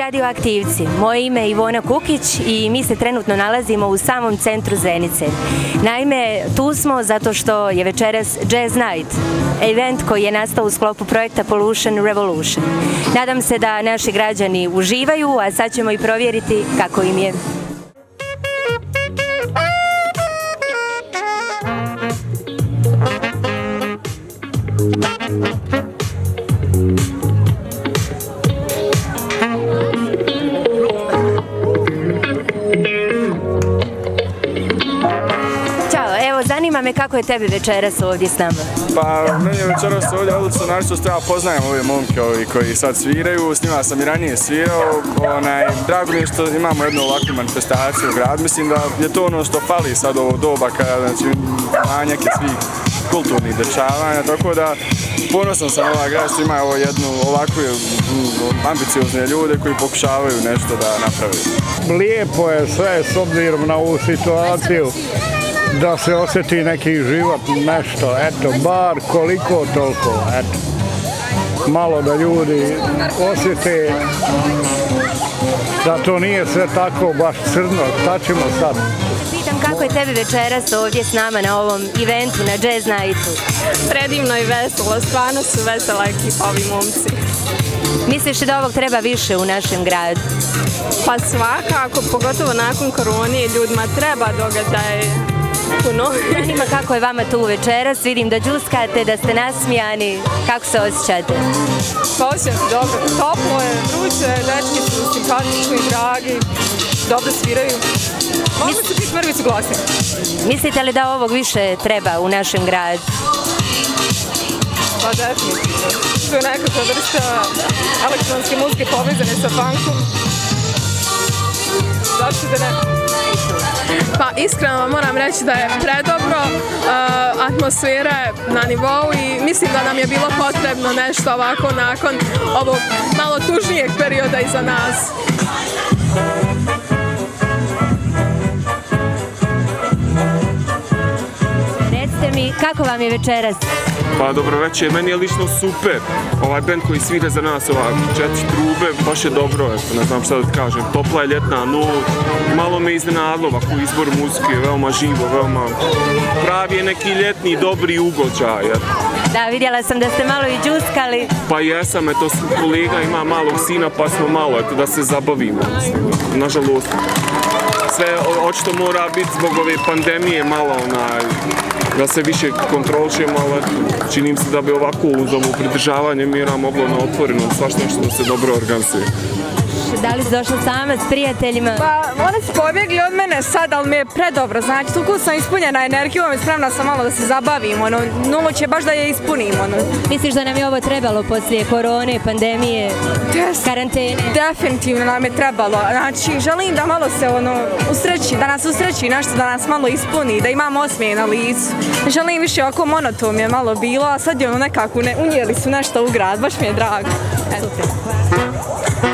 radioaktivci. Moje ime je Ivona Kukić i mi se trenutno nalazimo u samom centru Zenice. Naime, tu smo zato što je večeras Jazz Night, event koji je nastao u sklopu projekta Pollution Revolution. Nadam se da naši građani uživaju, a sad ćemo i provjeriti kako im je. Zanima me kako je tebi večeras ovdje s nama? Pa, meni je večeras ovdje odlično, našto što ja poznajem ove momke koji sad sviraju, s njima sam i ranije svirao. Drago mi je što imamo jednu ovakvu manifestaciju u gradu, mislim da je to ono što fali sad ovo doba kada, znači, manjak je svih kulturnih dešavanja, tako da ponosan sam ovaj grad što ima jednu ovakvu ambiciozne ljude koji pokušavaju nešto da napravi. Lijepo je sve s obzirom na ovu situaciju. Da se osjeti neki život, nešto, eto, bar koliko toliko, eto. Malo da ljudi osjete da to nije sve tako baš crno, šta ćemo sad? Pitam kako je tebi večeras ovdje s nama na ovom eventu, na Jazz Nightu? Predivno i veselo, stvarno su vesela ekipa ovi momci. Misliš da ovog treba više u našem gradu? Pa svakako, pogotovo nakon korone, ljudima treba događaj. Zanima kako je vama tu večeras, vidim da džuskate, da ste nasmijani, kako se osjećate? Pa osjećam se dobro, toplo je, vruće, dečki su simpatični, dragi, dobro sviraju. Mogu se biti mrvicu glasni. Mislite li da ovog više treba u našem gradu? Pa definitivno. To je nekakva vrsta elektronske muzike povezane sa funkom. Zašto da ne? Pa iskreno moram reći da je predobro, atmosfera je na nivou i mislim da nam je bilo potrebno nešto ovako nakon ovog malo tužnijeg perioda iza nas. Recite mi, kako vam je večeras? Pa dobro večer, meni je lično super. Ovaj band koji svira za nas, ova 4 trube, baš je dobro, ne znam šta da kažem. Topla je ljetna noć, malo me iznenadilo ovako izbor muzike, veoma živo, veoma pravi je neki ljetni dobri ugođaj. Da, vidjela sam da ste malo i džuskali. Pa jesam, eto kolega ima malog sina pa smo malo, eto da se zabavimo. Nažalost, sve očito mora biti zbog ove pandemije malo da se više kontrolišemo, ali čini mi se da bi ovako uz ovo pridržavanje mjera moglo na otvorenom svašta nešto da se dobro organizuje. Da li si došla sama s prijateljima? Pa oni su pobjegli od mene sad, ali mi je predobro, znači toliko sam ispunjena energijom i spremna sam malo da se zabavim, noć je baš da je ispunim. Misliš da nam je ovo trebalo poslije korone, pandemije, karantene? Definitivno nam je trebalo, znači želim da malo se usreći, da nas usreći nešto, da nas malo ispuni, da imamo osmijeh na licu. Želim više ovako monoton je malo bilo, a sad je nekako unijeli su nešto u grad, baš mi je drago. Super.